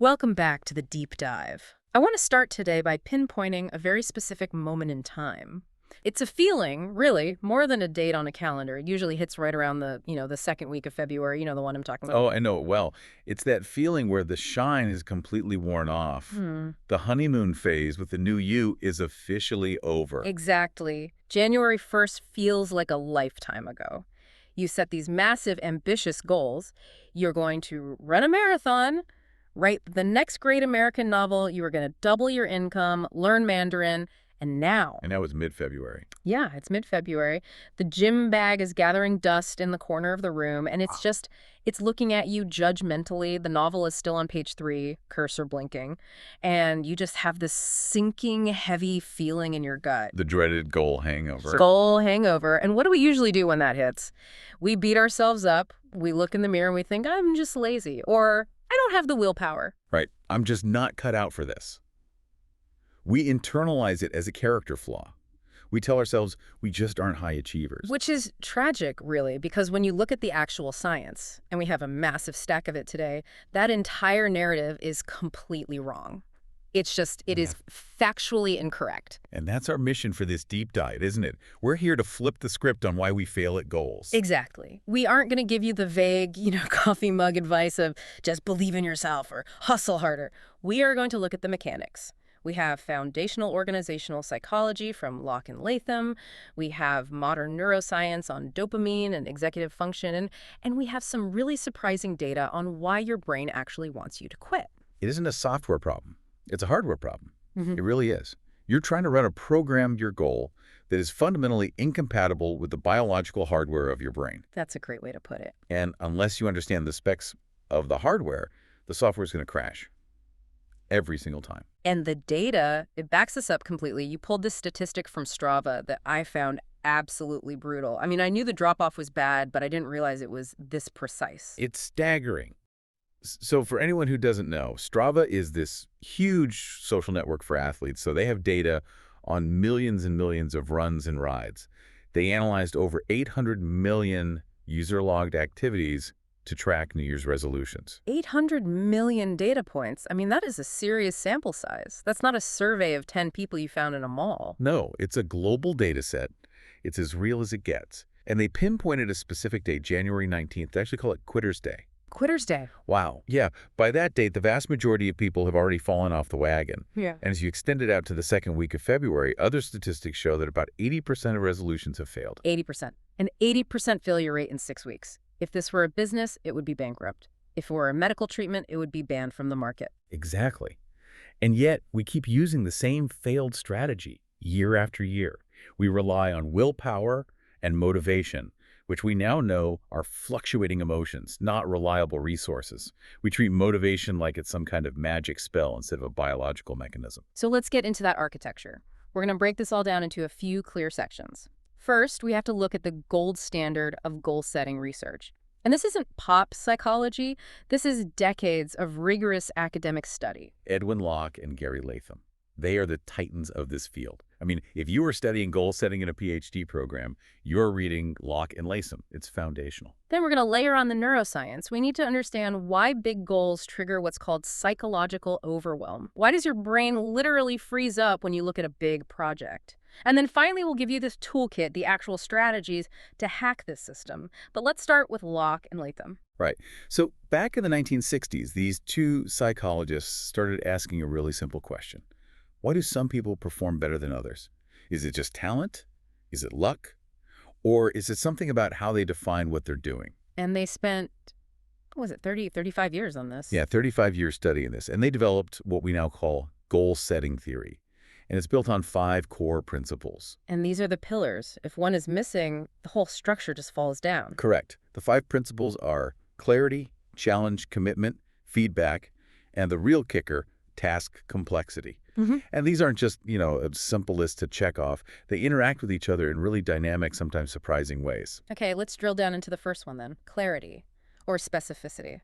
Welcome back to the deep dive. I want to start today by pinpointing a very specific moment in time. It's a feeling, really, more than a date on a calendar. It usually hits right around the second week of February, the one I'm talking about. Oh, I know it well. It's that feeling where the shine is completely worn off. Hmm. The honeymoon phase with the new you is officially over. Exactly. January 1st feels like a lifetime ago. You set these massive, ambitious goals. You're going to run a marathon, write the next great American novel, you were going to double your income, learn Mandarin, and now, And that was mid-February. yeah, it's mid-February. The gym bag is gathering dust in the corner of the room, and it's looking at you judgmentally. The novel is still on page 3, cursor blinking, and you just have this sinking, heavy feeling in your gut. The dreaded goal hangover. Skull hangover. And what do we usually do when that hits? We beat ourselves up, we look in the mirror, and we think, I'm just lazy, or I don't have the willpower. Right. I'm just not cut out for this. We internalize it as a character flaw. We tell ourselves we just aren't high achievers. Which is tragic, really, because when you look at the actual science, and we have a massive stack of it today, that entire narrative is completely wrong. It is factually incorrect. And that's our mission for this deep dive, isn't it? We're here to flip the script on why we fail at goals. Exactly. We aren't going to give you the vague, coffee mug advice of just believe in yourself or hustle harder. We are going to look at the mechanics. We have foundational organizational psychology from Locke and Latham. We have modern neuroscience on dopamine and executive function. And we have some really surprising data on why your brain actually wants you to quit. It isn't a software problem. It's a hardware problem. It really is. You're trying to run a program your goal that is fundamentally incompatible with the biological hardware of your brain. That's a great way to put it. And unless you understand the specs of the hardware, the software is going to crash every single time. And the data, it backs us up completely. You pulled this statistic from Strava that I found absolutely brutal. I mean, I knew the drop-off was bad, but I didn't realize it was this precise. It's staggering. So for anyone who doesn't know, Strava is this huge social network for athletes. So they have data on millions and millions of runs and rides. They analyzed over 800 million user-logged activities to track New Year's resolutions. 800 million data points. I mean, that is a serious sample size. That's not a survey of 10 people you found in a mall. No, it's a global data set. It's as real as it gets. And they pinpointed a specific date, January 19th. They actually call it Quitter's Day. Quitter's Day. Wow. Yeah. By that date, the vast majority of people have already fallen off the wagon. Yeah. And as you extend it out to the second week of February, other statistics show that about 80% of resolutions have failed. 80%. An 80% failure rate in 6 weeks. If this were a business, it would be bankrupt. If it were a medical treatment, it would be banned from the market. Exactly. And yet, we keep using the same failed strategy year after year. We rely on willpower and motivation, which we now know are fluctuating emotions, not reliable resources. We treat motivation like it's some kind of magic spell instead of a biological mechanism. So let's get into that architecture. We're going to break this all down into a few clear sections. First, we have to look at the gold standard of goal-setting research. And this isn't pop psychology. This is decades of rigorous academic study. Edwin Locke and Gary Latham. They are the titans of this field. I mean, if you were studying goal setting in a PhD program, you're reading Locke and Latham. It's foundational. Then we're going to layer on the neuroscience. We need to understand why big goals trigger what's called psychological overwhelm. Why does your brain literally freeze up when you look at a big project? And then finally, we'll give you this toolkit, the actual strategies to hack this system. But let's start with Locke and Latham. Right. So back in the 1960s, these two psychologists started asking a really simple question. Why do some people perform better than others? Is it just talent? Is it luck? Or is it something about how they define what they're doing? And they spent, 35 years on this? Yeah, 35 years studying this. And they developed what we now call goal-setting theory. And it's built on 5 core principles. And these are the pillars. If one is missing, the whole structure just falls down. Correct. The 5 principles are clarity, challenge, commitment, feedback, and the real kicker, task complexity. And these aren't just, a simple list to check off. They interact with each other in really dynamic, sometimes surprising ways. Okay, let's drill down into the first one then. Clarity, or specificity.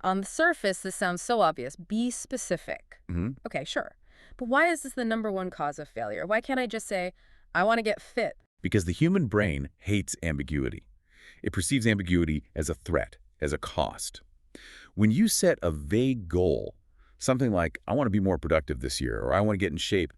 On the surface, this sounds so obvious. Be specific. Okay, sure. But why is this the #1 cause of failure? Why can't I just say, I want to get fit? Because the human brain hates ambiguity. It perceives ambiguity as a threat, as a cost. When you set a vague goal, Something like, I want to be more productive this year, or I want to get in shape.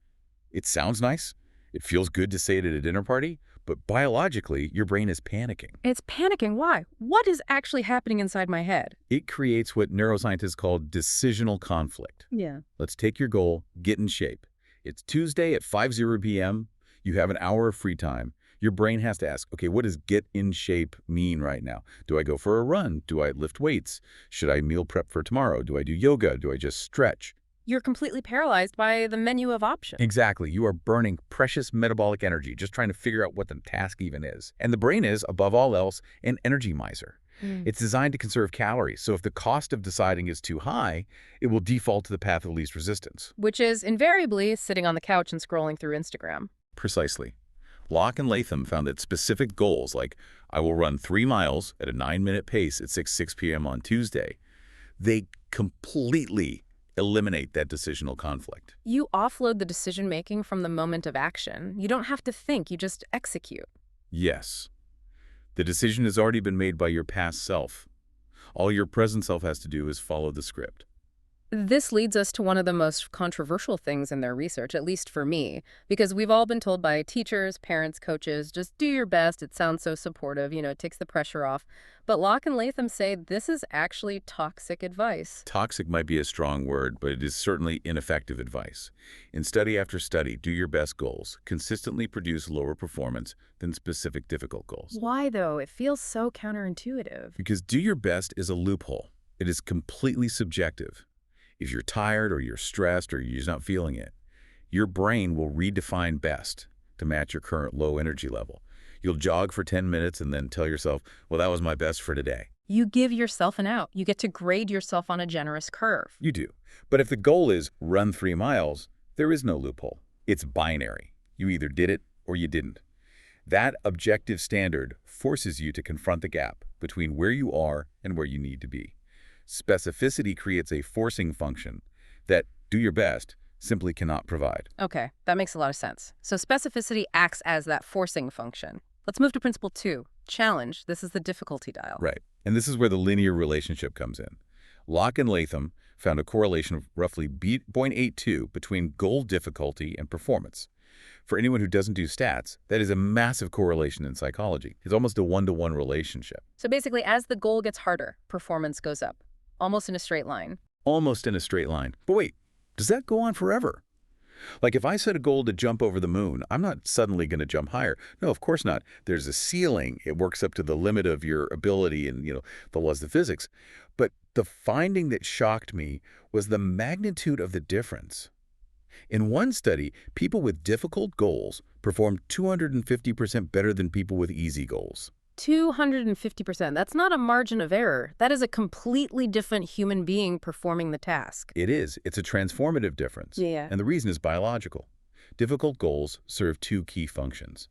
It sounds nice. It feels good to say it at a dinner party, but biologically, your brain is panicking. It's panicking. Why? What is actually happening inside my head? It creates what neuroscientists call decisional conflict. Yeah. Let's take your goal, get in shape. It's Tuesday at 5:00 p.m. You have an hour of free time. Your brain has to ask, okay, what does get in shape mean right now? Do I go for a run? Do I lift weights? Should I meal prep for tomorrow? Do I do yoga? Do I just stretch? You're completely paralyzed by the menu of options. Exactly. You are burning precious metabolic energy just trying to figure out what the task even is. And the brain is, above all else, an energy miser. It's designed to conserve calories, so if the cost of deciding is too high, it will default to the path of least resistance. Which is invariably sitting on the couch and scrolling through Instagram. Precisely. Locke and Latham found that specific goals like, I will run 3 miles at a 9-minute pace at 6 p.m. on Tuesday, they completely eliminate that decisional conflict. You offload the decision-making from the moment of action. You don't have to think, you just execute. Yes. The decision has already been made by your past self. All your present self has to do is follow the script. This leads us to one of the most controversial things in their research, at least for me, because we've all been told by teachers, parents, coaches, just do your best. It sounds so supportive, it takes the pressure off. But Locke and Latham say this is actually toxic advice. Toxic might be a strong word, but it is certainly ineffective advice. In study after study, do your best goals consistently produce lower performance than specific difficult goals. Why, though? It feels so counterintuitive. Because do your best is a loophole. It is completely subjective. If you're tired or you're stressed or you're just not feeling it, your brain will redefine best to match your current low energy level. You'll jog for 10 minutes and then tell yourself, well, that was my best for today. You give yourself an out. You get to grade yourself on a generous curve. You do. But if the goal is run 3 miles, there is no loophole. It's binary. You either did it or you didn't. That objective standard forces you to confront the gap between where you are and where you need to be. Specificity creates a forcing function that do your best simply cannot provide. Okay, that makes a lot of sense. So specificity acts as that forcing function. Let's move to principle 2, challenge. This is the difficulty dial. Right. And this is where the linear relationship comes in. Locke and Latham found a correlation of roughly 0.82 between goal difficulty and performance. For anyone who doesn't do stats, that is a massive correlation in psychology. It's almost a one-to-one relationship. So basically, as the goal gets harder, performance goes up. Almost in a straight line. Almost in a straight line. But wait, does that go on forever? Like if I set a goal to jump over the moon, I'm not suddenly going to jump higher. No, of course not. There's a ceiling. It works up to the limit of your ability and, the laws of physics. But the finding that shocked me was the magnitude of the difference. In one study, people with difficult goals performed 250% better than people with easy goals. 250%. That's not a margin of error. That is a completely different human being performing the task. It is. It's a transformative difference. Yeah. And the reason is biological. Difficult goals serve 2 key functions.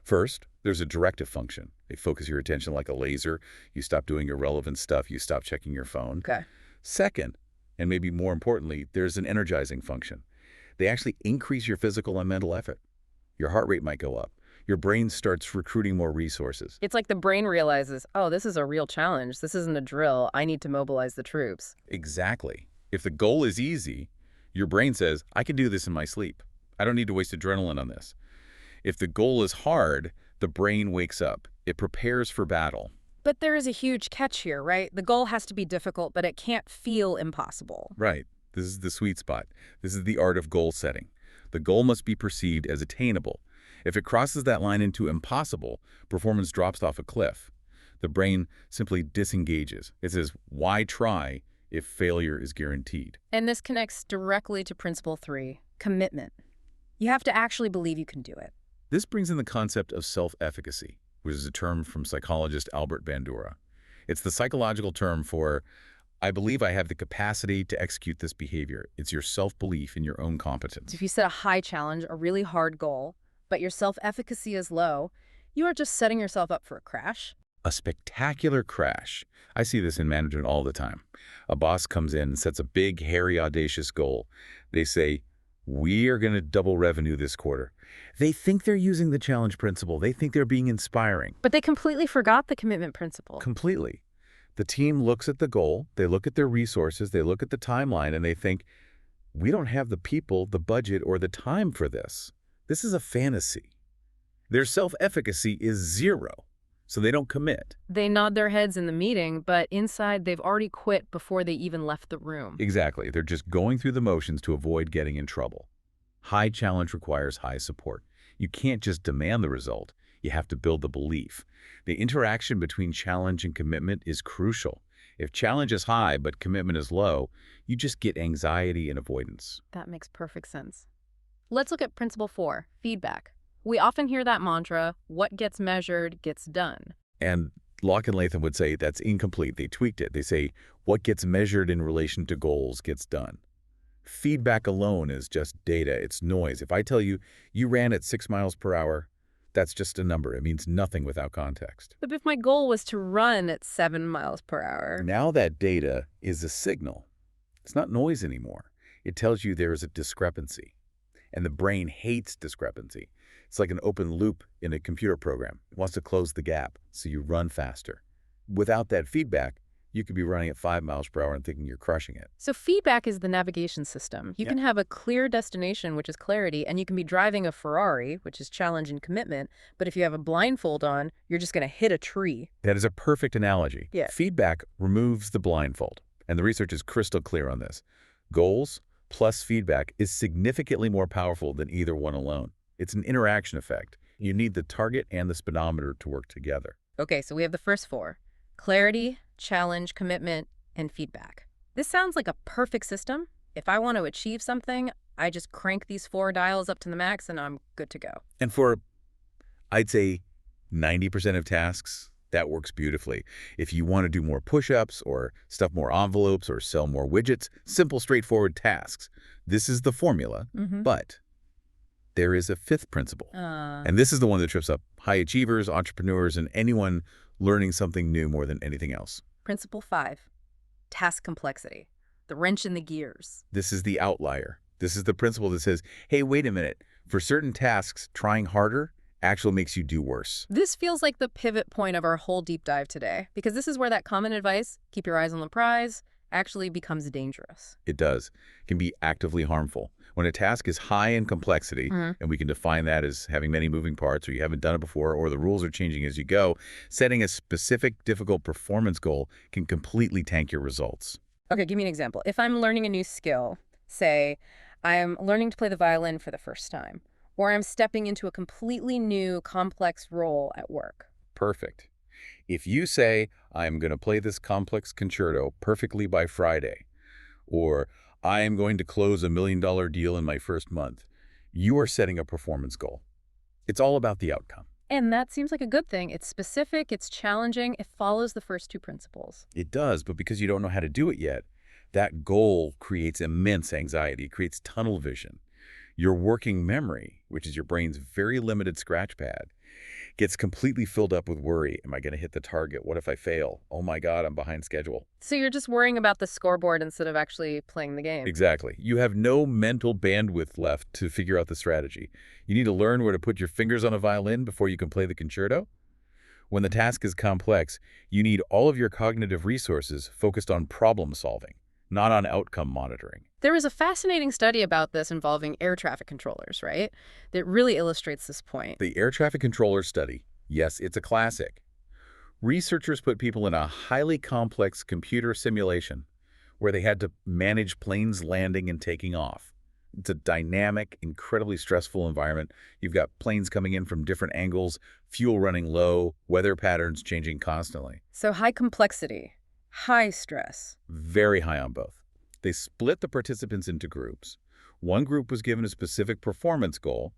First, there's a directive function. They focus your attention like a laser. You stop doing irrelevant stuff. You stop checking your phone. Okay. Second, and maybe more importantly, there's an energizing function. They actually increase your physical and mental effort. Your heart rate might go up. Your brain starts recruiting more resources. It's like the brain realizes, oh, this is a real challenge. This isn't a drill. I need to mobilize the troops. Exactly. If the goal is easy, your brain says, I can do this in my sleep. I don't need to waste adrenaline on this. If the goal is hard, the brain wakes up. It prepares for battle. But there is a huge catch here, right? The goal has to be difficult, but it can't feel impossible. Right. This is the sweet spot. This is the art of goal setting. The goal must be perceived as attainable. If it crosses that line into impossible, performance drops off a cliff. The brain simply disengages. It says, why try if failure is guaranteed? And this connects directly to principle 3, commitment. You have to actually believe you can do it. This brings in the concept of self-efficacy, which is a term from psychologist Albert Bandura. It's the psychological term for, I believe I have the capacity to execute this behavior. It's your self-belief in your own competence. If you set a high challenge, a really hard goal, but your self-efficacy is low, you are just setting yourself up for a crash. A spectacular crash. I see this in management all the time. A boss comes in and sets a big, hairy, audacious goal. They say, we are going to double revenue this quarter. They think they're using the challenge principle. They think they're being inspiring. But they completely forgot the commitment principle. Completely. The team looks at the goal, they look at their resources, they look at the timeline, and they think, we don't have the people, the budget, or the time for this. This is a fantasy. Their self-efficacy is zero, so they don't commit. They nod their heads in the meeting, but inside they've already quit before they even left the room. Exactly. They're just going through the motions to avoid getting in trouble. High challenge requires high support. You can't just demand the result. You have to build the belief. The interaction between challenge and commitment is crucial. If challenge is high but commitment is low, you just get anxiety and avoidance. That makes perfect sense. Let's look at principle 4, feedback. We often hear that mantra, what gets measured gets done. And Locke and Latham would say that's incomplete. They tweaked it. They say what gets measured in relation to goals gets done. Feedback alone is just data. It's noise. If I tell you, you ran at 6 miles per hour, that's just a number. It means nothing without context. But if my goal was to run at 7 miles per hour? Now that data is a signal. It's not noise anymore. It tells you there is a discrepancy. And the brain hates discrepancy. It's like an open loop in a computer program. It wants to close the gap, so you run faster. Without that feedback, you could be running at 5 miles per hour and thinking you're crushing it. So feedback is the navigation system. You can have a clear destination, which is clarity, and you can be driving a Ferrari, which is challenge and commitment, but if you have a blindfold on, you're just going to hit a tree. That is a perfect analogy. Yeah. Feedback removes the blindfold, and the research is crystal clear on this. Goals plus feedback is significantly more powerful than either one alone. It's an interaction effect. You need the target and the speedometer to work together. Okay, so we have the first 4. Clarity, challenge, commitment, and feedback. This sounds like a perfect system. If I want to achieve something, I just crank these 4 dials up to the max and I'm good to go. And for, I'd say, 90% of tasks, that works beautifully. If you want to do more push-ups or stuff more envelopes or sell more widgets, simple, straightforward tasks, this is the formula. But there is a 5th principle. And this is the one that trips up high achievers, entrepreneurs, and anyone learning something new more than anything else. Principle 5, task complexity, the wrench in the gears. This is the outlier. This is the principle that says, hey, wait a minute. For certain tasks, trying harder actually makes you do worse. This feels like the pivot point of our whole deep dive today, because this is where that common advice, keep your eyes on the prize, actually becomes dangerous. It does. It can be actively harmful. When a task is high in complexity, and we can define that as having many moving parts, or you haven't done it before, or the rules are changing as you go, setting a specific difficult performance goal can completely tank your results. Okay, give me an example. If I'm learning a new skill, say I'm learning to play the violin for the first time, or I'm stepping into a completely new complex role at work. Perfect. If you say, I'm going to play this complex concerto perfectly by Friday, or I am going to close $1 million deal in my first month, you are setting a performance goal. It's all about the outcome. And that seems like a good thing. It's specific, it's challenging, it follows the first 2 principles. It does, but because you don't know how to do it yet, that goal creates immense anxiety. It creates tunnel vision. Your working memory, which is your brain's very limited scratch pad, gets completely filled up with worry. Am I going to hit the target? What if I fail? Oh my God, I'm behind schedule. So you're just worrying about the scoreboard instead of actually playing the game. Exactly. You have no mental bandwidth left to figure out the strategy. You need to learn where to put your fingers on a violin before you can play the concerto. When the task is complex, you need all of your cognitive resources focused on problem solving, not on outcome monitoring. There was a fascinating study about this involving air traffic controllers, right? That really illustrates this point. The air traffic controller study, yes, it's a classic. Researchers put people in a highly complex computer simulation where they had to manage planes landing and taking off. It's a dynamic, incredibly stressful environment. You've got planes coming in from different angles, fuel running low, weather patterns changing constantly. So high complexity, high stress. Very high on both. They split the participants into groups. One group was given a specific performance goal,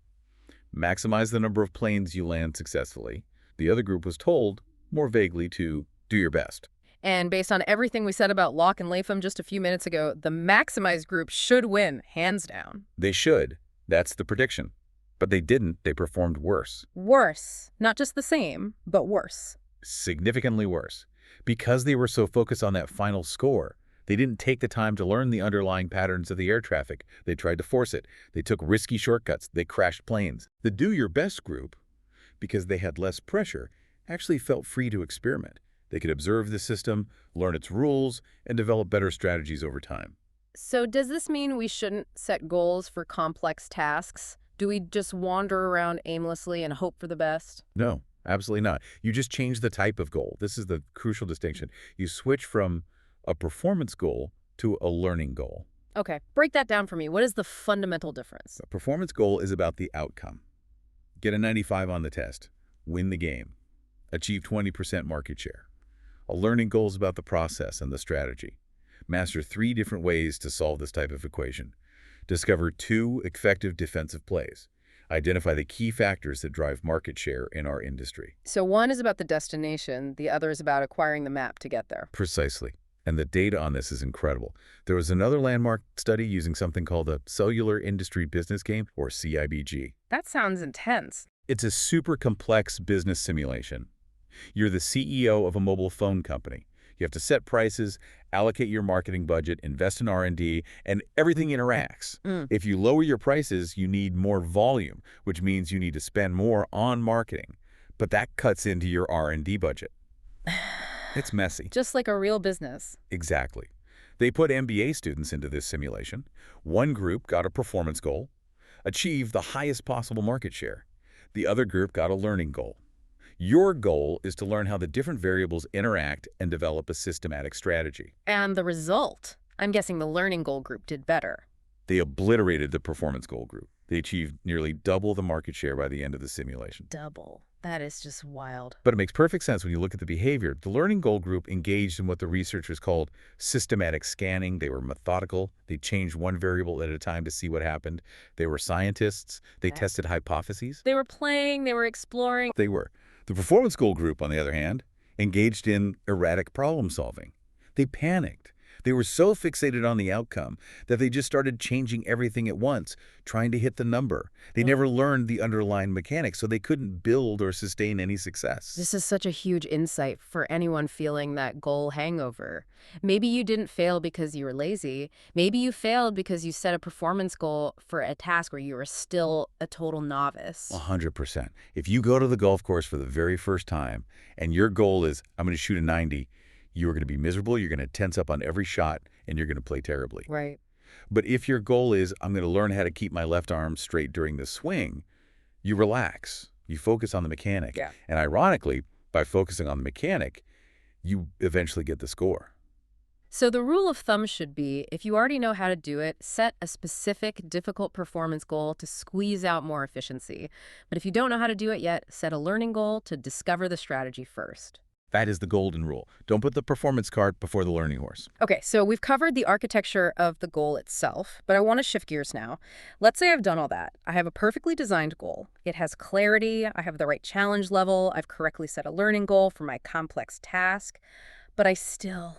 maximize the number of planes you land successfully. The other group was told, more vaguely, to do your best. And based on everything we said about Locke and Latham just a few minutes ago, the maximized group should win, hands down. They should. That's the prediction. But they didn't. They performed worse. Worse. Not just the same, but worse. Significantly worse. Because they were so focused on that final score, they didn't take the time to learn the underlying patterns of the air traffic. They tried to force it. They took risky shortcuts. They crashed planes. The do your best group, because they had less pressure, actually felt free to experiment. They could observe the system, learn its rules, and develop better strategies over time. So does this mean we shouldn't set goals for complex tasks? Do we just wander around aimlessly and hope for the best? No, absolutely not. You just change the type of goal. This is the crucial distinction. You switch from a performance goal to a learning goal. Okay, break that down for me. What is the fundamental difference? A performance goal is about the outcome. Get a 95 on the test, win the game, achieve 20% market share. A learning goal is about the process and the strategy. Master 3 different ways to solve this type of equation. Discover 2 effective defensive plays. Identify the key factors that drive market share in our industry. So one is about the destination, the other is about acquiring the map to get there. Precisely. And the data on this is incredible. There was another landmark study using something called a Cellular Industry Business Game, or CIBG. That sounds intense. It's a super complex business simulation. You're the CEO of a mobile phone company. You have to set prices, allocate your marketing budget, invest in R&D, and everything interacts. If you lower your prices, you need more volume, which means you need to spend more on marketing. But that cuts into your R&D budget. It's messy. Just like a real business. Exactly. They put MBA students into this simulation. One group got a performance goal, achieved the highest possible market share. The other group got a learning goal. Your goal is to learn how the different variables interact and develop a systematic strategy. And the result? I'm guessing the learning goal group did better. They obliterated the performance goal group. They achieved nearly double the market share by the end of the simulation. Double. That is just wild. But it makes perfect sense when you look at the behavior. The learning goal group engaged in what the researchers called systematic scanning. They were methodical. They changed one variable at a time to see what happened. They were scientists. They tested hypotheses. They were playing, they were exploring. They were. The performance goal group, on the other hand, engaged in erratic problem solving. They panicked. They were so fixated on the outcome that they just started changing everything at once, trying to hit the number. They never learned the underlying mechanics, so they couldn't build or sustain any success. This is such a huge insight for anyone feeling that goal hangover. Maybe you didn't fail because you were lazy. Maybe you failed because you set a performance goal for a task where you were still a total novice. 100%. If you go to the golf course for the very first time and your goal is, I'm going to shoot a 90, you're going to be miserable, you're going to tense up on every shot, and you're going to play terribly. Right. But if your goal is, I'm going to learn how to keep my left arm straight during the swing, you relax. You focus on the mechanic. Yeah. And ironically, by focusing on the mechanic, you eventually get the score. So the rule of thumb should be, if you already know how to do it, set a specific, difficult performance goal to squeeze out more efficiency. But if you don't know how to do it yet, set a learning goal to discover the strategy first. That is the golden rule. Don't put the performance cart before the learning horse. Okay, so we've covered the architecture of the goal itself, but I want to shift gears now. Let's say I've done all that. I have a perfectly designed goal. It has clarity, I have the right challenge level, I've correctly set a learning goal for my complex task, but I still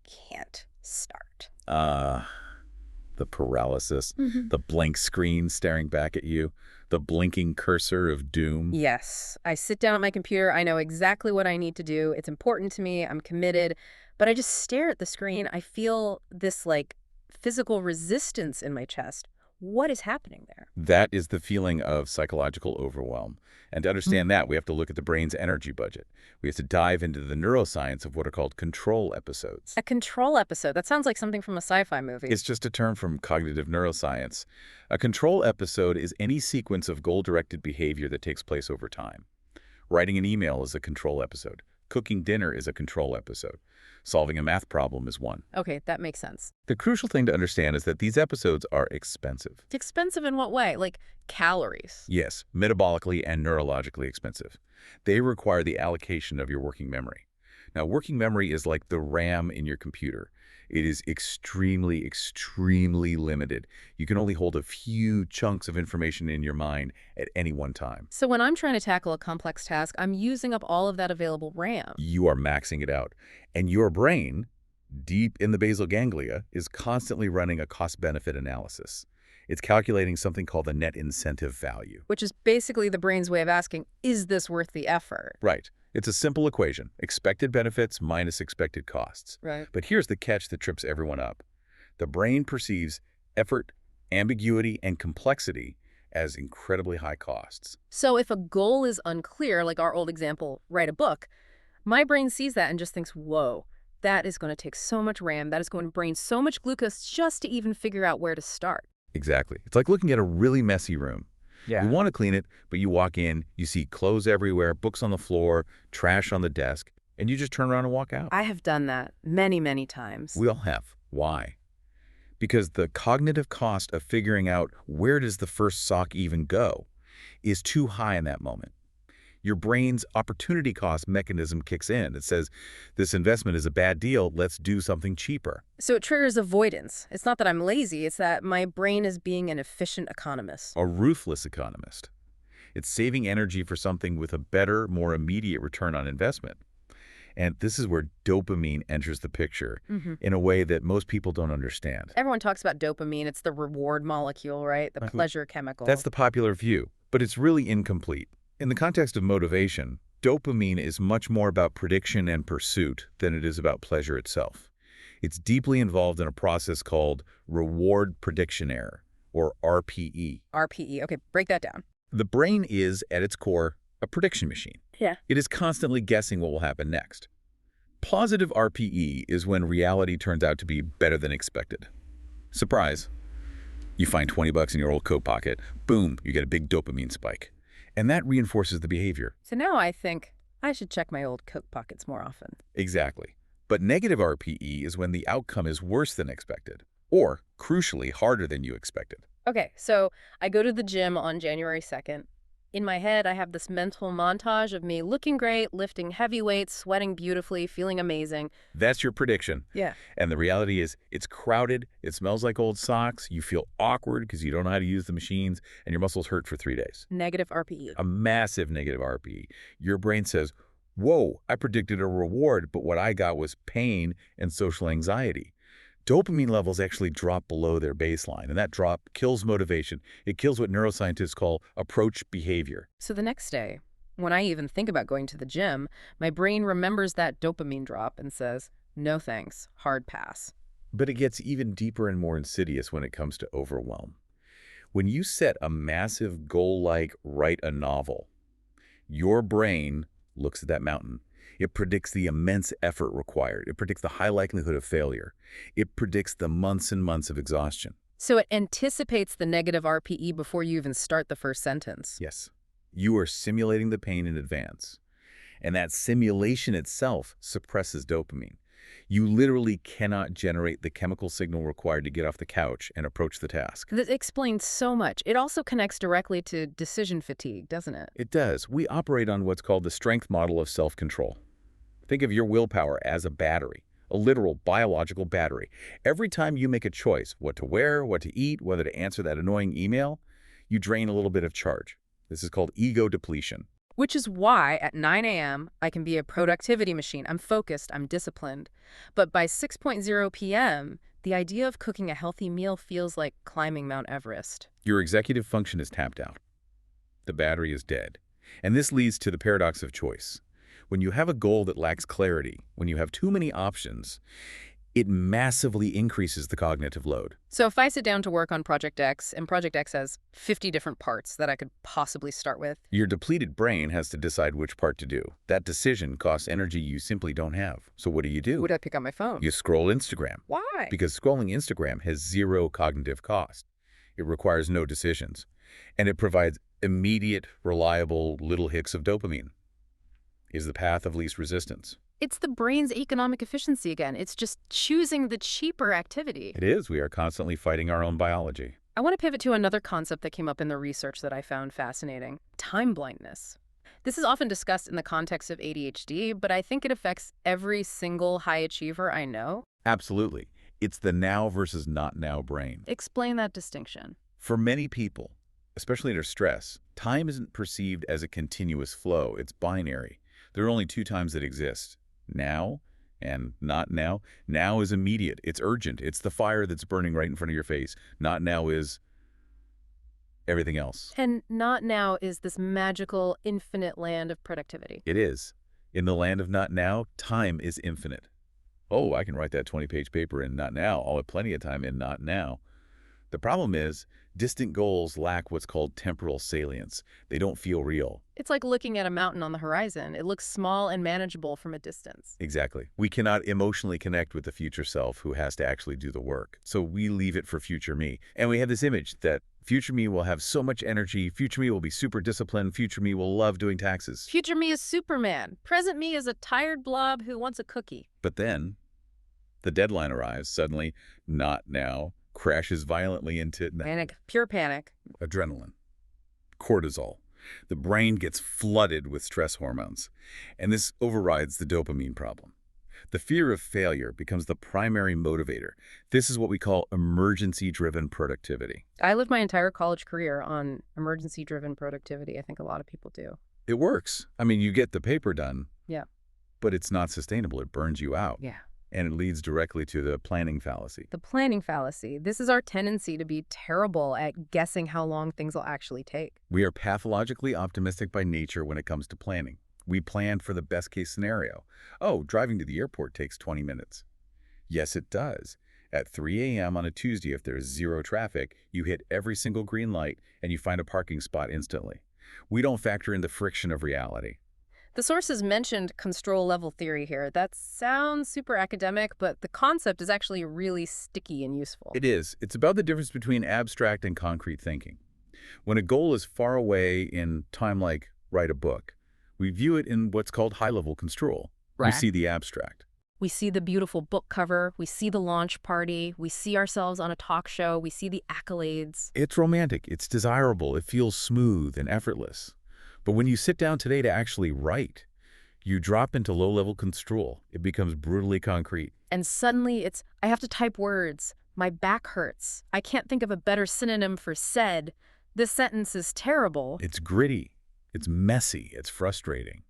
can't start. The paralysis, the blank screen staring back at you, the blinking cursor of doom. Yes, I sit down at my computer, I know exactly what I need to do, it's important to me, I'm committed, but I just stare at the screen. I feel this, like, physical resistance in my chest. What is happening there? That is the feeling of psychological overwhelm. And to understand that, we have to look at the brain's energy budget. We have to dive into the neuroscience of what are called control episodes. A control episode? That sounds like something from a sci-fi movie. It's just a term from cognitive neuroscience. A control episode is any sequence of goal-directed behavior that takes place over time. Writing an email is a control episode. Cooking dinner is a control episode. Solving a math problem is one. Okay, that makes sense. The crucial thing to understand is that these episodes are expensive. Expensive in what way? Like calories? Yes, metabolically and neurologically expensive. They require the allocation of your working memory. Now, working memory is like the RAM in your computer. It is extremely, extremely limited. You can only hold a few chunks of information in your mind at any one time. So when I'm trying to tackle a complex task, I'm using up all of that available RAM. You are maxing it out. And your brain, deep in the basal ganglia, is constantly running a cost-benefit analysis. It's calculating something called the net incentive value. Which is basically the brain's way of asking, is this worth the effort? Right. It's a simple equation, expected benefits minus expected costs. Right. But here's the catch that trips everyone up. The brain perceives effort, ambiguity, and complexity as incredibly high costs. So if a goal is unclear, like our old example, write a book, My brain sees that and just thinks, whoa, that is going to take so much RAM. That is going to brain so much glucose just to even figure out where to start. Exactly. It's like looking at a really messy room. You Yeah. want to clean it, but you walk in, you see clothes everywhere, books on the floor, trash on the desk, and you just turn around and walk out. I have done that many, many times. We all have. Why? Because the cognitive cost of figuring out where does the first sock even go is too high in that moment. Your brain's opportunity cost mechanism kicks in. It says, this investment is a bad deal, let's do something cheaper. So it triggers avoidance. It's not that I'm lazy, it's that my brain is being an efficient economist. A ruthless economist. It's saving energy for something with a better, more immediate return on investment. And this is where dopamine enters the picture in a way that most people don't understand. Everyone talks about dopamine. It's the reward molecule, right? The pleasure chemical. That's the popular view, but it's really incomplete. In the context of motivation, dopamine is much more about prediction and pursuit than it is about pleasure itself. It's deeply involved in a process called reward prediction error, or RPE. RPE. Okay, break that down. The brain is, at its core, a prediction machine. Yeah. It is constantly guessing what will happen next. Positive RPE is when reality turns out to be better than expected. Surprise. You find 20 bucks in your old coat pocket. Boom, you get a big dopamine spike. And that reinforces the behavior. So now I think I should check my old coat pockets more often. Exactly. But negative RPE is when the outcome is worse than expected, or, crucially, harder than you expected. Okay, so I go to the gym on January 2nd. In my head, I have this mental montage of me looking great, lifting heavy weights, sweating beautifully, feeling amazing. That's your prediction. Yeah. And the reality is, it's crowded, it smells like old socks, you feel awkward because you don't know how to use the machines, and your muscles hurt for 3 days. Negative RPE. A massive negative RPE. Your brain says, whoa, I predicted a reward, but what I got was pain and social anxiety. Dopamine levels actually drop below their baseline, and that drop kills motivation. It kills what neuroscientists call approach behavior. So the next day, when I even think about going to the gym, my brain remembers that dopamine drop and says, no thanks, hard pass. But it gets even deeper and more insidious when it comes to overwhelm. When you set a massive goal like write a novel, your brain looks at that mountain. It predicts the immense effort required. It predicts the high likelihood of failure. It predicts the months and months of exhaustion. So it anticipates the negative RPE before you even start the first sentence. Yes. You are simulating the pain in advance. And that simulation itself suppresses dopamine. You literally cannot generate the chemical signal required to get off the couch and approach the task. That explains so much. It also connects directly to decision fatigue, doesn't it? It does. We operate on what's called the strength model of self-control. Think of your willpower as a battery, a literal biological battery. Every time you make a choice, what to wear, what to eat, whether to answer that annoying email, you drain a little bit of charge. This is called ego depletion. Which is why at 9 a.m. I can be a productivity machine. I'm focused, I'm disciplined. But by 6:00 p.m., the idea of cooking a healthy meal feels like climbing Mount Everest. Your executive function is tapped out. The battery is dead. And this leads to the paradox of choice. When you have a goal that lacks clarity, when you have too many options, it massively increases the cognitive load. So if I sit down to work on Project X, and Project X has 50 different parts that I could possibly start with. Your depleted brain has to decide which part to do. That decision costs energy you simply don't have. So what do? Would I pick up my phone? You scroll Instagram. Why? Because scrolling Instagram has zero cognitive cost. It requires no decisions. And it provides immediate, reliable little hits of dopamine. Is the path of least resistance. It's the brain's economic efficiency again. It's just choosing the cheaper activity. It is. We are constantly fighting our own biology. I want to pivot to another concept that came up in the research that I found fascinating: time blindness. This is often discussed in the context of ADHD, but I think it affects every single high achiever I know. Absolutely. It's the now versus not now brain. Explain that distinction. For many people, especially under stress, time isn't perceived as a continuous flow. It's binary. There are only 2 times that exist: now and not now. Now is immediate. It's urgent. It's the fire that's burning right in front of your face. Not now is everything else. And not now is this magical, infinite land of productivity. It is. In the land of not now, time is infinite. Oh, I can write that 20-page paper in not now. I'll have plenty of time in not now. The problem is, distant goals lack what's called temporal salience. They don't feel real. It's like looking at a mountain on the horizon. It looks small and manageable from a distance. Exactly. We cannot emotionally connect with the future self who has to actually do the work. So we leave it for future me. And we have this image that future me will have so much energy, future me will be super disciplined, future me will love doing taxes. Future me is Superman. Present me is a tired blob who wants a cookie. But then, the deadline arrives, suddenly, not now, crashes violently into Panic. Pure panic. adrenaline, cortisol. The brain gets flooded with stress hormones, and this overrides the dopamine problem. The fear of failure becomes the primary motivator. This is what we call emergency-driven productivity. I lived my entire college career on emergency-driven productivity. I think a lot of people do. It works. I mean, you get the paper done, Yeah. but it's not sustainable. It burns you out. Yeah. And it leads directly to the planning fallacy. The planning fallacy. This is our tendency to be terrible at guessing how long things will actually take. We are pathologically optimistic by nature when it comes to planning. We plan for the best-case scenario. Oh, driving to the airport takes 20 minutes. Yes, it does. At 3 a.m. on a Tuesday, if there's zero traffic, you hit every single green light and you find a parking spot instantly. We don't factor in the friction of reality. The sources mentioned control level theory here. That sounds super academic, but the concept is actually really sticky and useful. It is. It's about the difference between abstract and concrete thinking. When a goal is far away in time, like write a book, we view it in what's called high-level control. We Right. see the abstract. We see the beautiful book cover, we see the launch party, we see ourselves on a talk show, we see the accolades. It's romantic, it's desirable, it feels smooth and effortless. But when you sit down today to actually write, you drop into low-level control. It becomes brutally concrete. And suddenly it's, I have to type words. My back hurts. I can't think of a better synonym for said. This sentence is terrible. It's gritty, it's messy, it's frustrating.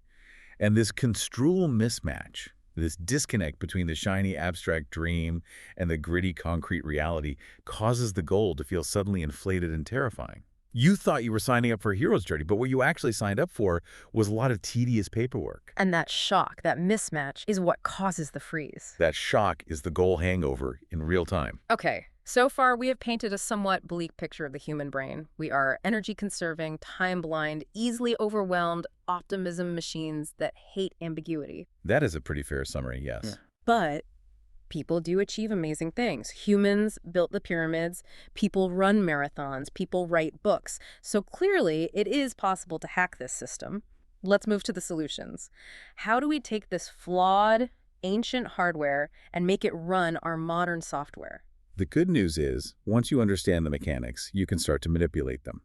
And this construal mismatch, this disconnect between the shiny abstract dream and the gritty concrete reality causes the goal to feel suddenly inflated and terrifying. You thought you were signing up for a hero's journey, but what you actually signed up for was a lot of tedious paperwork. And that shock, that mismatch, is what causes the freeze. That shock is the goal hangover in real time. Okay, so far we have painted a somewhat bleak picture of the human brain. We are energy-conserving, time-blind, easily overwhelmed optimism machines that hate ambiguity. That is a pretty fair summary, yes. Yeah. But people do achieve amazing things. Humans built the pyramids, people run marathons, people write books. So clearly, it is possible to hack this system. Let's move to the solutions. How do we take this flawed, ancient hardware and make it run our modern software? The good news is, once you understand the mechanics, you can start to manipulate them.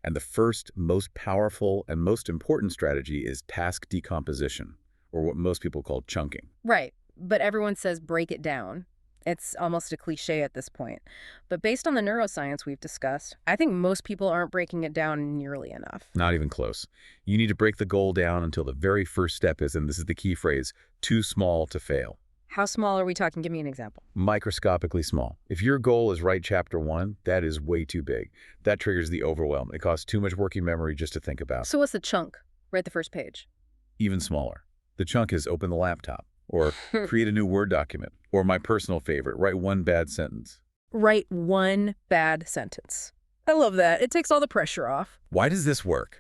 And the first, most powerful, and most important strategy is task decomposition, or what most people call chunking. Right. But everyone says break it down. It's almost a cliche at this point. But based on the neuroscience we've discussed, I think most people aren't breaking it down nearly enough. Not even close. You need to break the goal down until the very first step is, and this is the key phrase, too small to fail. How small are we talking? Give me an example. Microscopically small. If your goal is write chapter 1, that is way too big. That triggers the overwhelm. It costs too much working memory just to think about. So what's the chunk? Write the first page. Even smaller. The chunk is open the laptop, or create a new Word document, or my personal favorite, write one bad sentence. Write one bad sentence. I love that. It takes all the pressure off. Why does this work?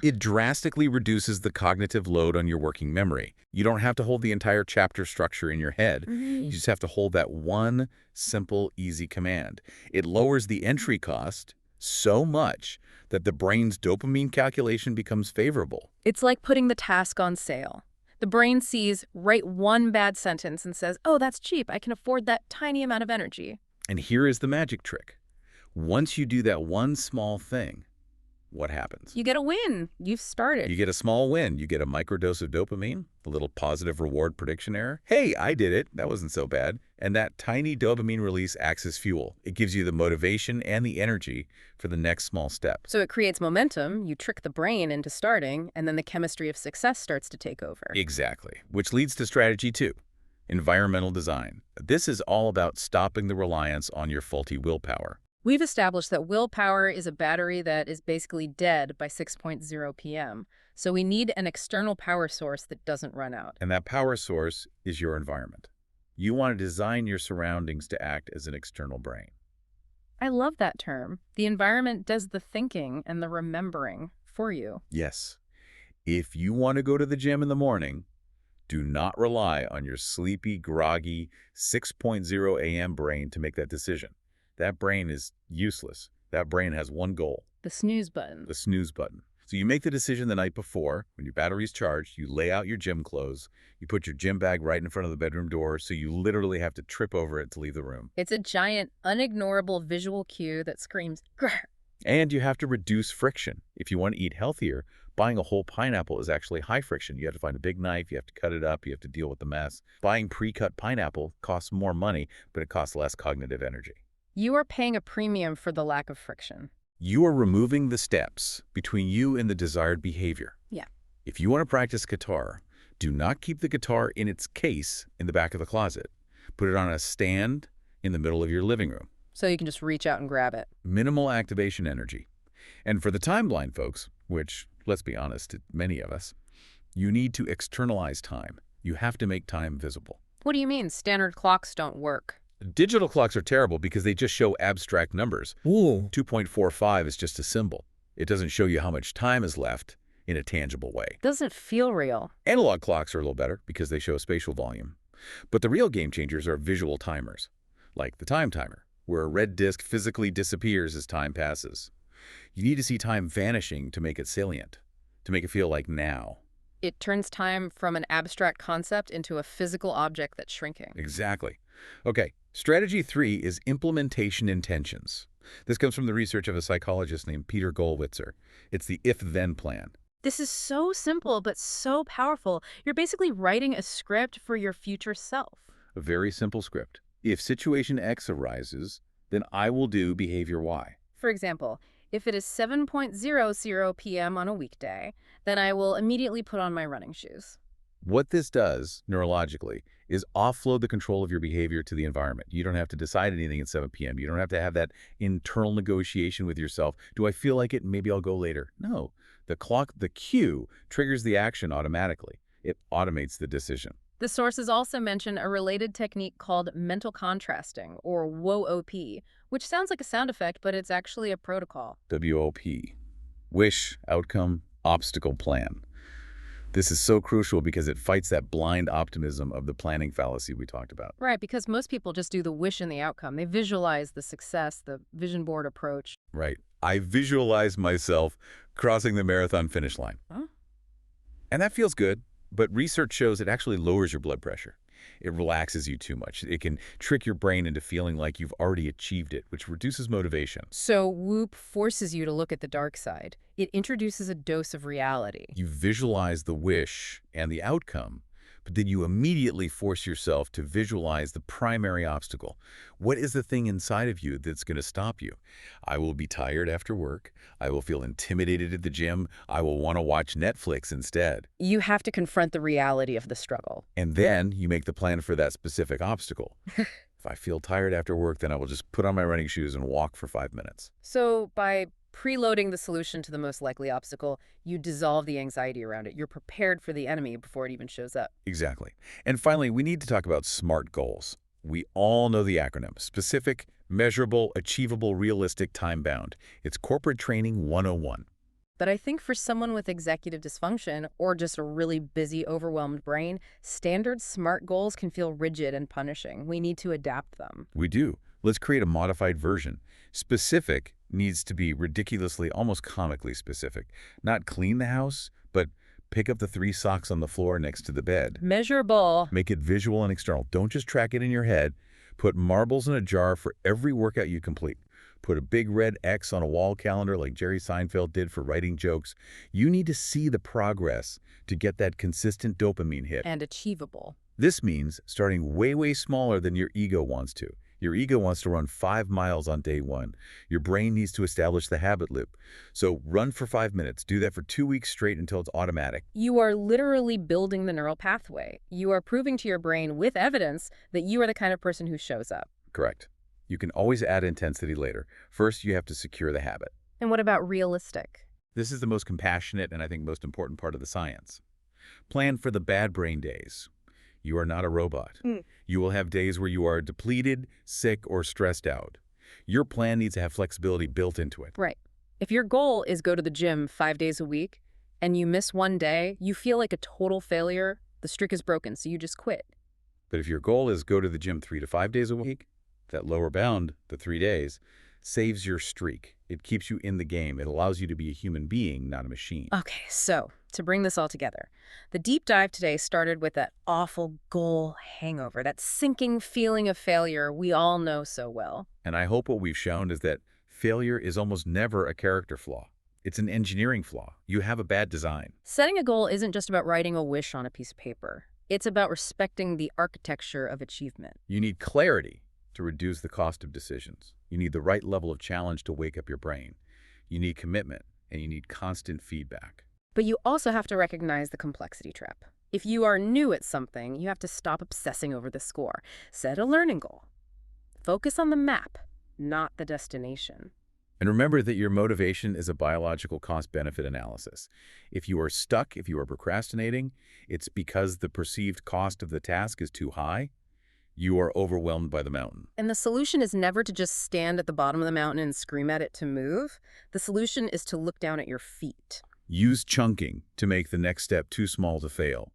It drastically reduces the cognitive load on your working memory. You don't have to hold the entire chapter structure in your head. You just have to hold that one simple, easy command. It lowers the entry cost so much that the brain's dopamine calculation becomes favorable. It's like putting the task on sale. The brain sees, write one bad sentence and says, oh, that's cheap. I can afford that tiny amount of energy. And here is the magic trick. Once you do that one small thing, what happens? You get a win. You've started. You get a small win. You get a microdose of dopamine, a little positive reward prediction error. Hey, I did it. That wasn't so bad. And that tiny dopamine release acts as fuel. It gives you the motivation and the energy for the next small step. So it creates momentum. You trick the brain into starting, and then the chemistry of success starts to take over. Exactly. Which leads to strategy 2, environmental design. This is all about stopping the reliance on your faulty willpower. We've established that willpower is a battery that is basically dead by 6:00 p.m. So we need an external power source that doesn't run out. And that power source is your environment. You want to design your surroundings to act as an external brain. I love that term. The environment does the thinking and the remembering for you. Yes. If you want to go to the gym in the morning, do not rely on your sleepy, groggy 6.0 a.m. brain to make that decision. That brain is useless. That brain has one goal, The snooze button. the snooze button. So you make the decision the night before, when your battery's charged, you lay out your gym clothes, you put your gym bag right in front of the bedroom door, so you literally have to trip over it to leave the room. It's a giant, unignorable visual cue that screams, grr. And you have to reduce friction. If you want to eat healthier, buying a whole pineapple is actually high friction. You have to find a big knife, you have to cut it up, you have to deal with the mess. Buying pre-cut pineapple costs more money, but it costs less cognitive energy. You are paying a premium for the lack of friction. You are removing the steps between you and the desired behavior. Yeah. If you want to practice guitar, do not keep the guitar in its case in the back of the closet. Put it on a stand in the middle of your living room. So you can just reach out and grab it. Minimal activation energy. And for the time-blind folks, which, let's be honest, many of us, you need to externalize time. You have to make time visible. What do you mean standard clocks don't work? Digital clocks are terrible because they just show abstract numbers. Ooh. 2.45 is just a symbol. It doesn't show you how much time is left in a tangible way. Doesn't feel real. Analog clocks are a little better because they show spatial volume. But the real game changers are visual timers, like the time timer, where a red disk physically disappears as time passes. You need to see time vanishing to make it salient, to make it feel like now. It turns time from an abstract concept into a physical object that's shrinking. Exactly. Okay, strategy 3 is implementation intentions. This comes from the research of a psychologist named Peter Gollwitzer. It's the if-then plan. This is so simple, but so powerful. You're basically writing a script for your future self. A very simple script. If situation X arises, then I will do behavior Y. For example, if it is 7:00 p.m. on a weekday, then I will immediately put on my running shoes. What this does, neurologically, is offload the control of your behavior to the environment. You don't have to decide anything at 7 p.m. You don't have to have that internal negotiation with yourself. Do I feel like it? Maybe I'll go later. No. The cue, triggers the action automatically. It automates the decision. The sources also mention a related technique called mental contrasting, or WOOP, which sounds like a sound effect, but it's actually a protocol. WOP. Wish, outcome, obstacle plan. This is so crucial because it fights that blind optimism of the planning fallacy we talked about. Right, because most people just do the wish and the outcome. They visualize the success, the vision board approach. Right. I visualize myself crossing the marathon finish line. Huh? And that feels good, but research shows it actually lowers your blood pressure. It relaxes you too much. It can trick your brain into feeling like you've already achieved it, which reduces motivation. So WOOP forces you to look at the dark side. It introduces a dose of reality. You visualize the wish and the outcome, but then you immediately force yourself to visualize the primary obstacle. What is the thing inside of you that's going to stop you? I will be tired after work. I will feel intimidated at the gym. I will want to watch Netflix instead. You have to confront the reality of the struggle. And then you make the plan for that specific obstacle. If I feel tired after work, then I will just put on my running shoes and walk for 5 minutes. So by preloading the solution to the most likely obstacle, you dissolve the anxiety around it. You're prepared for the enemy before it even shows up. Exactly. And finally, we need to talk about SMART goals. We all know the acronym: specific, measurable, achievable, realistic, time-bound. It's corporate training 101. But I think for someone with executive dysfunction or just a really busy, overwhelmed brain, standard SMART goals can feel rigid and punishing. We need to adapt them. We do. Let's create a modified version. Specific needs to be ridiculously, almost comically specific. Not clean the house, but pick up the 3 socks on the floor next to the bed. Measurable. Make it visual and external. Don't just track it in your head. Put marbles in a jar for every workout you complete. Put a big red X on a wall calendar like Jerry Seinfeld did for writing jokes. You need to see the progress to get that consistent dopamine hit. And achievable. This means starting way, way smaller than your ego wants to. Your ego wants to run 5 miles on day 1. Your brain needs to establish the habit loop. So run for 5 minutes. Do that for 2 weeks straight until it's automatic. You are literally building the neural pathway. You are proving to your brain with evidence that you are the kind of person who shows up. Correct. You can always add intensity later. First, you have to secure the habit. And what about realistic? This is the most compassionate and I think most important part of the science. Plan for the bad brain days. You are not a robot. You will have days where you are depleted, sick, or stressed out. Your plan needs to have flexibility built into it. Right. If your goal is go to the gym 5 days a week and you miss one day, you feel like a total failure. The streak is broken, so you just quit. But if your goal is go to the gym 3 to 5 days a week, that lower bound, the 3 days, saves your streak. It keeps you in the game. It allows you to be a human being, not a machine. Okay, so to bring this all together, the deep dive today started with that awful goal hangover, that sinking feeling of failure we all know so well. And I hope what we've shown is that failure is almost never a character flaw. It's an engineering flaw. You have a bad design. Setting a goal isn't just about writing a wish on a piece of paper. It's about respecting the architecture of achievement. You need clarity to reduce the cost of decisions. You need the right level of challenge to wake up your brain. You need commitment, and you need constant feedback. But you also have to recognize the complexity trap. If you are new at something, you have to stop obsessing over the score. Set a learning goal. Focus on the map, not the destination. And remember that your motivation is a biological cost-benefit analysis. If you are stuck, if you are procrastinating, it's because the perceived cost of the task is too high. You are overwhelmed by the mountain. And the solution is never to just stand at the bottom of the mountain and scream at it to move. The solution is to look down at your feet. Use chunking to make the next step too small to fail.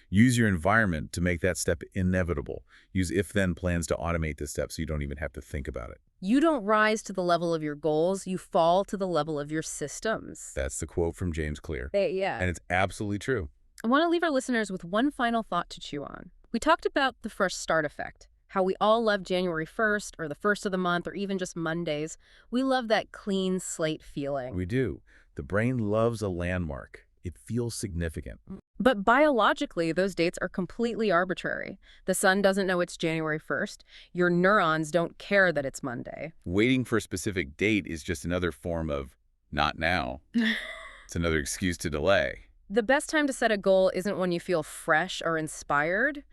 Use your environment to make that step inevitable. Use if-then plans to automate the step so you don't even have to think about it. You don't rise to the level of your goals, you fall to the level of your systems. That's the quote from James Clear. Yeah. And it's absolutely true. I want to leave our listeners with one final thought to chew on. We talked about the fresh start effect, how we all love January 1st or the first of the month or even just Mondays. We love that clean slate feeling. We do. The brain loves a landmark. It feels significant. But biologically, those dates are completely arbitrary. The sun doesn't know it's January 1st. Your neurons don't care that it's Monday. Waiting for a specific date is just another form of not now. It's another excuse to delay. The best time to set a goal isn't when you feel fresh or inspired.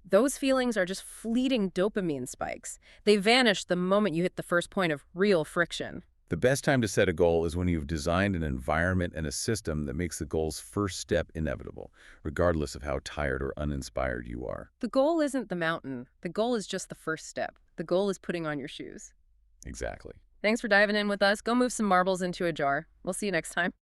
Those feelings are just fleeting dopamine spikes. They vanish the moment you hit the first point of real friction. The best time to set a goal is when you've designed an environment and a system that makes the goal's first step inevitable, regardless of how tired or uninspired you are. The goal isn't the mountain. The goal is just the first step. The goal is putting on your shoes. Exactly. Thanks for diving in with us. Go move some marbles into a jar. We'll see you next time.